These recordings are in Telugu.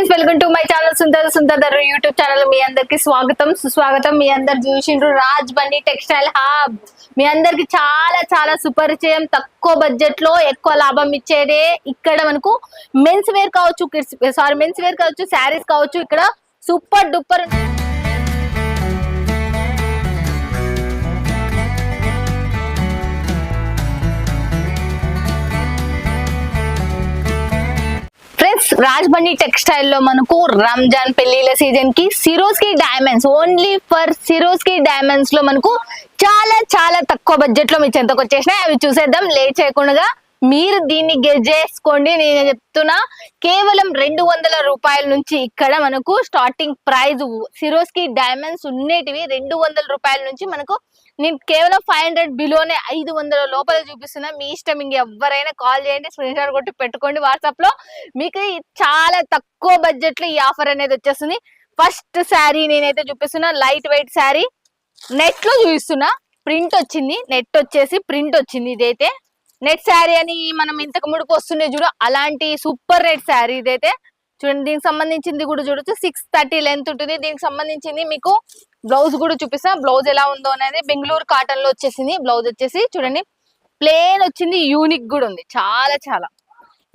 Friends, welcome to my channel Sundara YouTube channel. మీ అందరికి స్వాగతం సుస్వాగతం. మీ అందరు చూసిండ్రు రాజ్ బండి టెక్స్టైల్ హబ్. మీ అందరికి చాలా చాలా సుపరిచయం, తక్కువ బడ్జెట్ లో ఎక్కువ లాభం ఇచ్చేదే. ఇక్కడ మనకు మెన్స్ వేర్ కావచ్చు, మెన్స్ వేర్ కావచ్చు, శారీస్ కావచ్చు, ఇక్కడ సూపర్ డూపర్ ఫ్రెండ్స్. రాజ్ బండి టెక్స్టైల్ లో మనకు రంజాన్ పెళ్లిల సీజన్ కి Swarovski diamonds, only for Swarovski diamonds లో మనకు చాలా చాలా తక్కువ బడ్జెట్ లో మీ చెంతకు వచ్చేసినాయి. అవి చూసేద్దాం లేట్ చేయకుండా. మీరు దీన్ని గెస్ చేసుకోండి. నేను చెప్తున్నా, కేవలం 200 రూపాయల నుంచి ఇక్కడ మనకు స్టార్టింగ్ ప్రైస్ సిరోస్కి డైమండ్స్ ఉండేటివి 200 రూపాయల నుంచి మనకు. నేను కేవలం 500 బిలోనే 500 లోపల చూపిస్తున్నా. మీ ఇష్టం, ఇంకెవరైనా కాల్ చేయండి, స్క్రీన్ షాట్ కొట్టి పెట్టుకోండి వాట్సాప్ లో. మీకు చాలా తక్కువ బడ్జెట్ లో ఈ ఆఫర్ అనేది వచ్చేస్తుంది. ఫస్ట్ శారీ నేనైతే చూపిస్తున్నా, లైట్ వెయిట్ శారీ. నెట్ లో చూపిస్తున్నా, ప్రింట్ వచ్చింది, నెట్ వచ్చేసి ప్రింట్ వచ్చింది. ఇదైతే నెట్ శారీ అని మనం ఇంతకు ముందుకు వస్తుండే చూడు, అలాంటి సూపర్ నెట్ శారీ ఇదైతే. చూడండి, దీనికి సంబంధించింది కూడా చూడొచ్చు. 630 లెంత్ ఉంటుంది. దీనికి సంబంధించింది మీకు బ్లౌజ్ కూడా చూపిస్తా. బ్లౌజ్ ఎలా ఉందో అనేది బెంగళూరు కాటన్ లో వచ్చేసింది. బ్లౌజ్ వచ్చేసి చూడండి ప్లేన్ వచ్చింది, యూనిక్ కూడా ఉంది చాలా చాలా.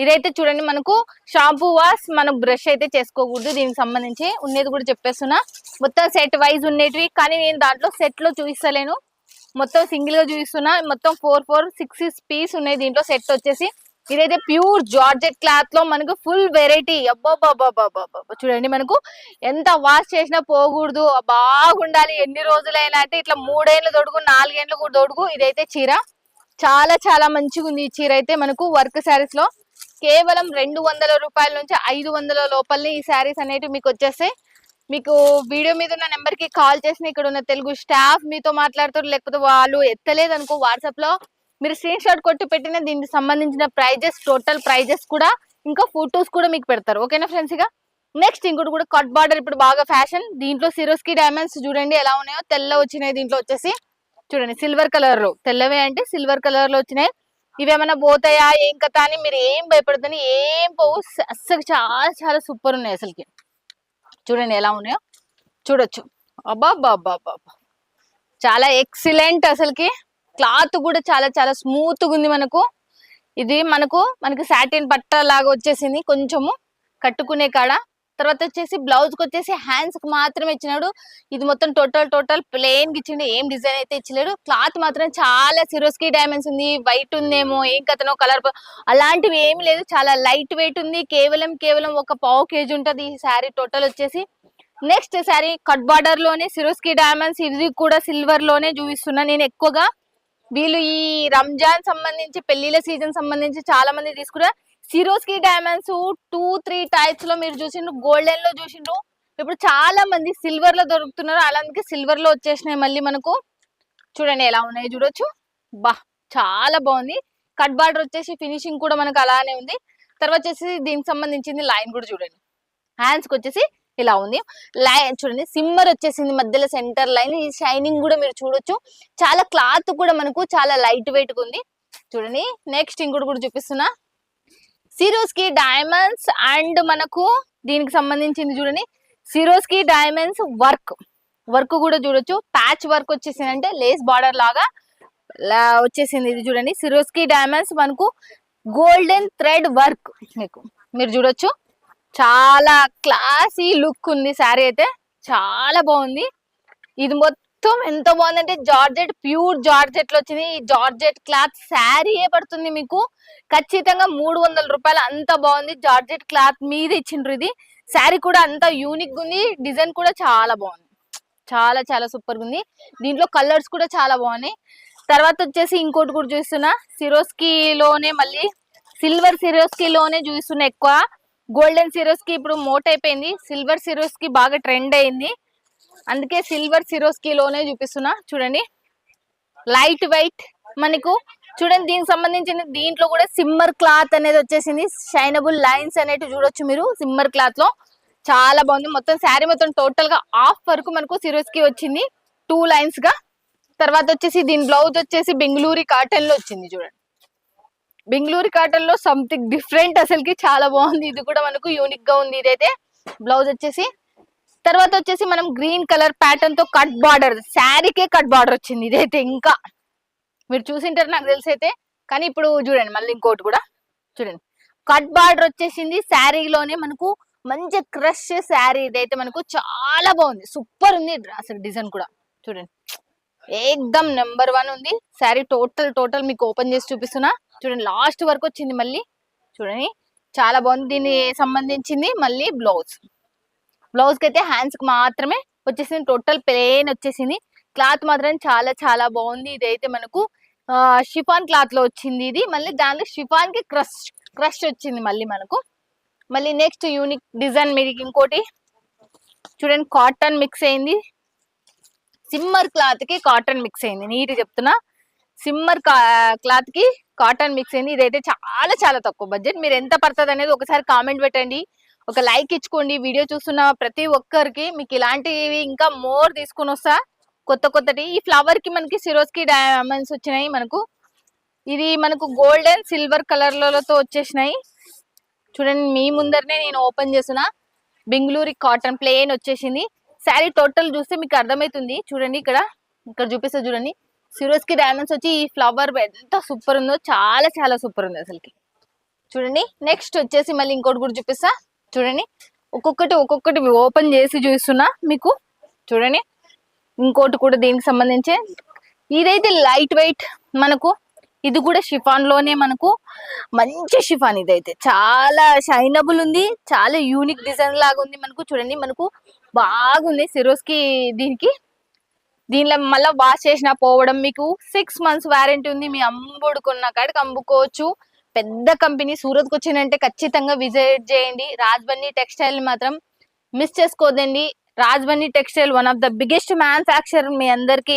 ఇదైతే చూడండి, మనకు షాంపూ వాష్ మనం బ్రష్ అయితే చేసుకోకూడదు. దీనికి సంబంధించి ఉన్నది కూడా చెప్పేస్తున్నా. మొత్తం సెట్ వైజ్ ఉండేటివి, కానీ నేను దాంట్లో సెట్ లో చూపిస్తలేను, మొత్తం సింగిల్ గా చూపిస్తున్నా. మొత్తం 4 పీస్ ఉన్నాయి దీంట్లో సెట్ వచ్చేసి. ఇదైతే ప్యూర్ జార్జెట్ క్లాత్ లో మనకు ఫుల్ వెరైటీ. అబ్బాబాబాబాబా చూడండి, మనకు ఎంత వాష్ చేసినా పోకూడదు, బాగుండాలి ఎన్ని రోజులైనా. అంటే ఇట్లా 3 ఏళ్ళు తొడుగు, 4 ఏళ్ళు కూడా తొడుగు. ఇదైతే చీర చాలా చాలా మంచిగా ఉంది. ఈ చీర అయితే మనకు వర్క్ శారీస్ లో కేవలం 200 రూపాయల నుంచి 500 లోపలనే ఈ శారీస్ అనేవి మీకు వచ్చేస్తాయి. మీకు వీడియో మీద ఉన్న నెంబర్ కి కాల్ చేసిన ఇక్కడ ఉన్న తెలుగు స్టాఫ్ మీతో మాట్లాడుతారు. లేకపోతే వాళ్ళు ఎత్తలేదు అనుకో, వాట్సాప్ లో మీరు స్క్రీన్ షాట్ కొట్టి పెట్టిన దీనికి సంబంధించిన ప్రైజెస్, టోటల్ ప్రైజెస్ కూడా, ఇంకా ఫోటోస్ కూడా మీకు పెడతారు. ఓకేనా ఫ్రెండ్స్? ఇక నెక్స్ట్ ఇంకోటి కూడా కట్ బార్డర్ ఇప్పుడు బాగా ఫ్యాషన్. దీంట్లో సిరోస్కి డైమండ్స్ చూడండి ఎలా ఉన్నాయో. తెల్ల వచ్చినాయి దీంట్లో వచ్చేసి. చూడండి సిల్వర్ కలర్ లో, తెల్లవే అంటే సిల్వర్ కలర్ లో వచ్చినాయి. ఇవేమైనా పోతాయా ఏం కథ అని మీరు ఏం భయపడుతుంది, ఏం పోవు. అస్సలు చాలా చాలా సూపర్ ఉన్నాయి అసలుకి. చూడండి ఎలా ఉన్నాయో చూడొచ్చు. అబ్బాబ్బాబ్బాబ్బా చాలా ఎక్సలెంట్ అసలుకి. క్లాత్ కూడా చాలా చాలా స్మూత్ గా ఉంది మనకు. ఇది మనకు సాటిన్ పట్ట లాగా వచ్చేసింది కొంచెము కట్టుకునే కాడ. తర్వాత వచ్చేసి బ్లౌజ్ కి వచ్చేసి హ్యాండ్స్ కి మాత్రమే ఇచ్చినాడు. ఇది మొత్తం టోటల్ ప్లెయిన్ కి ఇచ్చిండు, ఏం డిజైన్ అయితే ఇచ్చలేడు. క్లాత్ మాత్రం చాలా సిరోస్కి డైమండ్స్ ఉంది. వైట్ ఉందేమో, ఏం కథనో కలర్ అలాంటివి ఏమి లేదు. చాలా లైట్ వెయిట్ ఉంది. కేవలం ఒక 1/2 kg ఉంటది ఈ శారీ టోటల్ వచ్చేసి. నెక్స్ట్ శారీ కట్ బార్డర్ లోనే సిరోస్కి డైమండ్స్. ఇది కూడా సిల్వర్ లోనే చూపిస్తున్నా నేను ఎక్కువగా. వీళ్ళు ఈ రంజాన్ సంబంధించి, పెళ్లిల సీజన్ సంబంధించి చాలా మంది తీసుకున్నారు. సిరోస్కి డైమండ్స్ 2-3 టైప్స్ లో మీరు చూసిండ్రు. గోల్డెన్ లో చూసిండ్రు, ఇప్పుడు చాలా మంది సిల్వర్ లో దొరుకుతున్నారు. అలాగే సిల్వర్ లో వచ్చేసినాయి మళ్ళీ మనకు. చూడండి ఎలా ఉన్నాయి చూడొచ్చు. బా చాలా బాగుంది. కట్ బార్డర్ వచ్చేసి ఫినిషింగ్ కూడా మనకు అలానే ఉంది. తర్వాత వచ్చేసి దీనికి సంబంధించింది లైన్ కూడా చూడండి. హ్యాండ్స్ కి వచ్చేసి ఇలా ఉంది. లైన్ చూడండి, సిమ్మర్ వచ్చేసింది మధ్యలో సెంటర్ లైన్. ఈ షైనింగ్ కూడా మీరు చూడొచ్చు. చాలా క్లాత్ కూడా మనకు చాలా లైట్ వెయిట్ గా ఉంది. చూడండి నెక్స్ట్ ఇంకోటి కూడా చూపిస్తున్నా. సిరోస్కి డైమండ్స్ అండ్ మనకు దీనికి సంబంధించింది చూడండి. సిరోస్కి డైమండ్స్ వర్క్ కూడా చూడొచ్చు. ప్యాచ్ వర్క్ వచ్చేసింది, అంటే లేస్ బార్డర్ లాగా వచ్చేసింది. ఇది చూడండి సిరోస్కి డైమండ్స్ మనకు గోల్డెన్ థ్రెడ్ వర్క్ మీరు చూడొచ్చు. చాలా క్లాసీ లుక్ ఉంది శారీ అయితే, చాలా బాగుంది. ఇది మొత్తం ఎంత బాగుందంటే జార్జెట్, ప్యూర్ జార్జెట్ లో వచ్చింది. ఈ జార్జెట్ క్లాత్ శారీ ఏ పడుతుంది మీకు ఖచ్చితంగా 300 రూపాయలు. అంత బాగుంది. జార్జెట్ క్లాత్ మీద ఇచ్చిండ్రు. ఇది శారీ కూడా అంత యూనిక్ ఉంది. డిజైన్ కూడా చాలా బాగుంది, చాలా చాలా సూపర్ గా ఉంది. దీంట్లో కలర్స్ కూడా చాలా బాగున్నాయి. తర్వాత వచ్చేసి ఇంకోటి కూడా చూస్తున్నా. సిరోస్కి లోనే మళ్ళీ సిల్వర్ సిరోస్కి లోనే చూస్తున్నా ఎక్కువ. గోల్డెన్ సిరోస్కి ఇప్పుడు మోట్ అయిపోయింది. సిల్వర్ సిరోస్కి బాగా ట్రెండ్ అయింది, అందుకే సిల్వర్ సిరోస్కి లోనే చూపిస్తున్నా. చూడండి లైట్ వెయిట్ మనకు. చూడండి దీనికి సంబంధించిన దీంట్లో కూడా సిమ్మర్ క్లాత్ అనేది వచ్చేసింది. షైనబుల్ లైన్స్ అనేవి చూడొచ్చు మీరు సిమ్మర్ క్లాత్ లో. చాలా బాగుంది. మొత్తం శారీ మొత్తం టోటల్ గా హాఫ్ వరకు మనకు సిరోస్కి వచ్చింది 2 లైన్స్ గా. తర్వాత వచ్చేసి దీని బ్లౌజ్ వచ్చేసి బెంగళూరు కాటన్ లో వచ్చింది. చూడండి బెంగళూరు కాటన్ లో సంథింగ్ డిఫరెంట్ అసలుకి చాలా బాగుంది. ఇది కూడా మనకు యూనిక్ గా ఉంది. ఇదైతే బ్లౌజ్ వచ్చేసి. తర్వాత వచ్చేసి మనం గ్రీన్ కలర్ ప్యాటర్న్ తో కట్ బార్డర్, శారీకే కట్ బార్డర్ వచ్చింది. ఇదైతే ఇంకా మీరు చూసింటారు నాకు తెలిసి అయితే. కానీ ఇప్పుడు చూడండి మళ్ళీ ఇంకోటి కూడా చూడండి, కట్ బార్డర్ వచ్చేసింది శారీలోనే మనకు. మంచి క్రష్ శారీ ఇదైతే మనకు చాలా బాగుంది, సూపర్ ఉంది అసలు. డిజైన్ కూడా చూడండి ఏకదమ్ నెంబర్ 1 ఉంది శారీ. టోటల్ మీకు ఓపెన్ చేసి చూపిస్తున్నా చూడండి, లాస్ట్ వరకు వచ్చింది మళ్ళీ. చూడండి చాలా బాగుంది. దీనికి సంబంధించింది మళ్ళీ బ్లౌజ్ కి అయితే హ్యాండ్స్ కి మాత్రమే వచ్చేసింది. టోటల్ ప్లెయిన్ వచ్చేసింది. క్లాత్ మాత్రం చాలా చాలా బాగుంది. ఇదైతే మనకు షిఫాన్ క్లాత్ లో వచ్చింది ఇది. మళ్ళీ దానిలో షిఫాన్ కి క్రష్ వచ్చింది మళ్ళీ మనకు. మళ్ళీ నెక్స్ట్ యూనిక్ డిజైన్ మీరు ఇంకోటి చూడండి, కాటన్ మిక్స్ అయింది. సిమ్మర్ క్లాత్ కి కాటన్ మిక్స్ అయింది. నీట్ చెప్తున్నా, సిమ్మర్ క్లాత్ కి కాటన్ మిక్స్ అయింది. ఇదైతే చాలా చాలా తక్కువ బడ్జెట్. మీరు ఎంత పడుతుంది అనేది ఒకసారి కామెంట్ పెట్టండి, ఒక లైక్ ఇచ్చుకోండి. వీడియో చూస్తున్న ప్రతి ఒక్కరికి మీకు ఇలాంటివి ఇంకా మోర్ తీసుకుని వస్తా కొత్తటి. ఈ ఫ్లవర్ కి మనకి సిరోస్కి డైమండ్స్ వచ్చినాయి మనకు. ఇది మనకు గోల్డెన్ సిల్వర్ కలర్లతో వచ్చేసినాయి. చూడండి మీ ముందరనే నేను ఓపెన్ చేస్తున్నా. బెంగళూరు కాటన్ ప్లెయిన్ వచ్చేసింది. శారీ టోటల్ చూస్తే మీకు అర్థమవుతుంది. చూడండి ఇక్కడ చూపిస్తా చూడండి, సిరోస్కి డైమండ్స్ వచ్చి ఈ ఫ్లవర్ ఎంత సూపర్ ఉందో, చాలా చాలా సూపర్ ఉంది అసలుకి. చూడండి నెక్స్ట్ వచ్చేసి మళ్ళీ ఇంకోటి కూడా చూపిస్తా చూడండి. ఒక్కొక్కటి ఓపెన్ చేసి చూస్తున్నా మీకు. చూడండి ఇంకోటి కూడా దీనికి సంబంధించి, ఇదైతే లైట్ వెయిట్ మనకు. ఇది కూడా షిఫాన్ లోనే మనకు, మంచి షిఫాన్. ఇదైతే చాలా షైనబుల్ ఉంది, చాలా యూనిక్ డిజైన్ లాగా ఉంది మనకు. చూడండి మనకు బాగుంది సిరోస్కి. దీనిలో మళ్ళీ వాష్ చేసిన పోవడం, మీకు 6 months వారంటీ ఉంది. మీ అమ్ముడుకున్న కాడికి అమ్ముకోవచ్చు. పెద్ద కంపెనీ. సూరత్కి వచ్చిందంటే ఖచ్చితంగా విజిట్ చేయండి. రాజ్బన్నీ టెక్స్టైల్ మాత్రం మిస్ చేసుకోదండి. Rajbunny textile one of the biggest manufacture మీ అందరికి.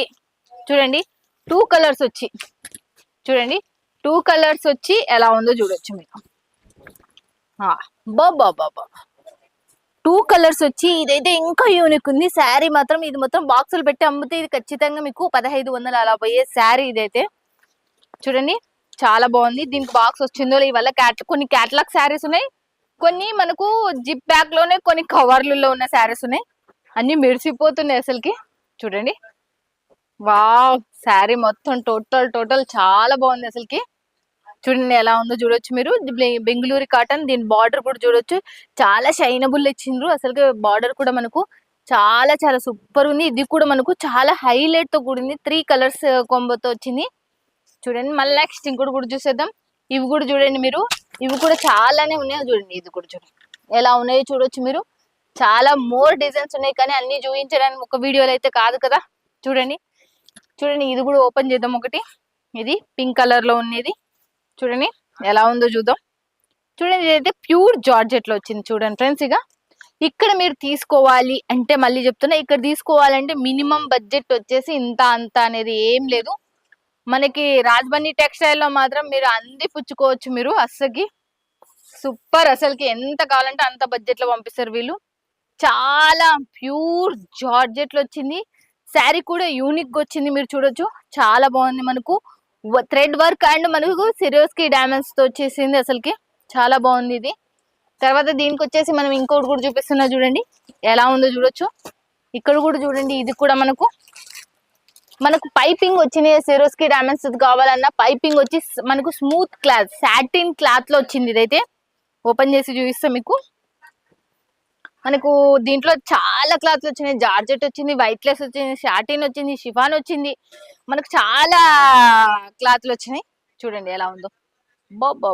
చూడండి 2 కలర్స్ వచ్చి, చూడండి 2 కలర్స్ వచ్చి ఎలా ఉందో చూడొచ్చు మీరు. బాబా 2 కలర్స్ వచ్చి, ఇదైతే ఇంకా యూనిక్ ఉంది. శారీ మాత్రం ఇది మొత్తం బాక్సులు పెట్టి అమ్మితే ఇది ఖచ్చితంగా మీకు 1500 అలా పోయే శారీ ఇదైతే. చూడండి చాలా బాగుంది. దీనికి బాక్స్ వచ్చిందో ఇవల్ల కొన్ని క్యాటలాగ్ శారీస్ ఉన్నాయి, కొన్ని మనకు జిప్ బ్యాగ్ లోనే, కొన్ని కవర్లలో ఉన్న శారీస్ ఉన్నాయి. అన్ని మెరిసిపోతున్నాయి అసలుకి. చూడండి వావ్, శారీ మొత్తం టోటల్ చాలా బాగుంది అసలుకి. చూడండి ఎలా ఉందో చూడొచ్చు మీరు. బెంగళూరు కాటన్. దీని బార్డర్ కూడా చూడొచ్చు, చాలా షైనబుల్ ఇచ్చిండ్రు అసలుకి. బార్డర్ కూడా మనకు చాలా చాలా సూపర్ ఉంది. ఇది కూడా మనకు చాలా హైలైట్ తో కూడింది. 3 కలర్స్ కాంబోతో వచ్చింది. చూడండి మళ్ళీ నెక్స్ట్ ఇంకోటి కూడా చూసేద్దాం. ఇవి కూడా చూడండి మీరు, ఇవి కూడా చాలానే ఉన్నాయి. చూడండి ఇది కూడా చూడండి ఎలా ఉన్నాయో చూడొచ్చు మీరు. చాలా మోర్ డిజైన్స్ ఉన్నాయి, కానీ అన్ని చూపించడానికి ఒక వీడియోలో అయితే కాదు కదా. చూడండి ఇది కూడా ఓపెన్ చేద్దాం ఒకటి. ఇది పింక్ కలర్ లో ఉన్నది. చూడండి ఎలా ఉందో చూద్దాం. చూడండి ఇదైతే ప్యూర్ జార్జెట్ లో వచ్చింది. చూడండి ఫ్రెండ్స్, ఇక ఇక్కడ మీరు తీసుకోవాలి అంటే, మళ్ళీ చెప్తున్నా, ఇక్కడ తీసుకోవాలంటే మినిమం బడ్జెట్ వచ్చేసి ఇంత అంత అనేది ఏం లేదు. మనకి రాజ్బన్నీ టెక్స్టైల్ లో మాత్రం మీరు అంది పుచ్చుకోవచ్చు. మీరు అస్సకి సూపర్, అసలుకి ఎంత కావాలంటే అంత బడ్జెట్ లో పంపిస్తారు వీళ్ళు. చాలా ప్యూర్ జార్జెట్ లో వచ్చింది. శారీ కూడా యూనిక్ గా వచ్చింది, మీరు చూడొచ్చు. చాలా బాగుంది. మనకు థ్రెడ్ వర్క్ అండ్ మనకు సిరోస్కి డైమండ్స్ తో వచ్చేసింది అసలుకి. చాలా బాగుంది ఇది. తర్వాత దీనికి వచ్చేసి మనం ఇంకోటి కూడా చూపిస్తున్నా చూడండి ఎలా ఉందో చూడొచ్చు. ఇక్కడ కూడా చూడండి, ఇది కూడా మనకు పైపింగ్ వచ్చినాయి. సిరోస్కి డైమండ్స్ కావాలన్నా పైపింగ్ వచ్చి మనకు స్మూత్ క్లాత్, సాటిన్ క్లాత్ లో వచ్చింది. ఇదైతే ఓపెన్ చేసి చూపిస్తాం మీకు. మనకు దీంట్లో చాలా క్లాత్లు వచ్చినాయి. జార్జెట్ వచ్చింది, వైట్ లెస్ వచ్చింది, సాటిన్ వచ్చింది, షిఫాన్ వచ్చింది. మనకు చాలా క్లాత్లు వచ్చినాయి. చూడండి ఎలా ఉందో. బాబా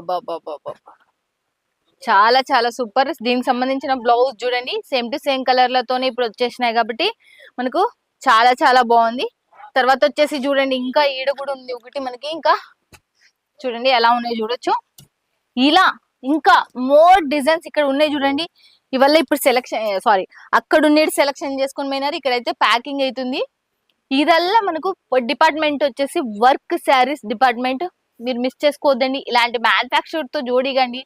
చాలా చాలా సూపర్. దీనికి సంబంధించిన బ్లౌజ్ చూడండి, సేమ్ టు సేమ్ కలర్లతోనే ఇప్పుడు వచ్చేసినాయి కాబట్టి మనకు చాలా చాలా బాగుంది. తర్వాత వచ్చేసి చూడండి, ఇంకా ఈడ కూడా ఉంది ఒకటి మనకి. ఇంకా చూడండి ఎలా ఉన్నాయి చూడొచ్చు. ఇలా ఇంకా మోర్ డిజైన్స్ ఇక్కడ ఉన్నాయి చూడండి. ఇవల్ల ఇప్పుడు అక్కడ ఉండేది సెలెక్షన్ చేసుకుని పోయినారు. ఇక్కడైతే ప్యాకింగ్ అవుతుంది. ఇదల్లా మనకు డిపార్ట్మెంట్ వచ్చేసి వర్క్ శారీస్ డిపార్ట్మెంట్. మీరు మిస్ చేసుకోవద్దండి. ఇలాంటి మ్యానుఫ్యాక్చర్ తో జోడిగండి.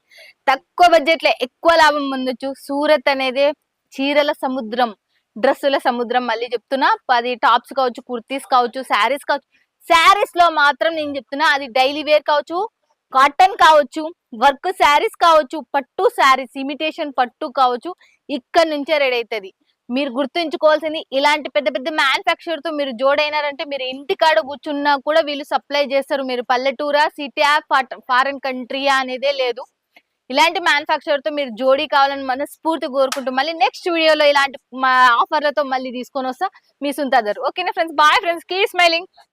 తక్కువ బడ్జెట్ లో ఎక్కువ లాభం పొందొచ్చు. సూరత్ అనేది చీరల సముద్రం, డ్రెస్సుల సముద్రం. మళ్ళీ చెప్తున్నా, 10 టాప్స్ కావచ్చు, కుర్తీస్ కావచ్చు, శారీస్ కావచ్చు. శారీస్ లో మాత్రం నేను చెప్తున్నా, అది డైలీ వేర్ కావచ్చు, కాటన్ కావచ్చు, వర్క్ శారీస్ కావచ్చు, పట్టు శారీస్, ఇమిటేషన్ పట్టు కావచ్చు, ఇక్కడ నుంచే రెడీ అవుతుంది. మీరు గుర్తుంచుకోవాల్సింది, ఇలాంటి పెద్ద పెద్ద మ్యానుఫ్యాక్చర్ తో మీరు జోడైనారంటే మీరు ఇంటికాడ కూర్చున్నా కూడా వీళ్ళు సప్లై చేస్తారు. మీరు పల్లెటూరా, సిటీయా, ఫారెన్ కంట్రీయా అనేదే లేదు. ఇలాంటి మ్యానుఫ్యాక్చర్ తో మీరు జోడీ కావాలని మనస్ఫూర్తి కోరుకుంటూ మళ్ళీ నెక్స్ట్ వీడియోలో ఇలాంటి ఆఫర్లతో మళ్ళీ తీసుకొని వస్తా. మీ సుంతాదర్. ఓకేనా friends, bye friends, keep smiling.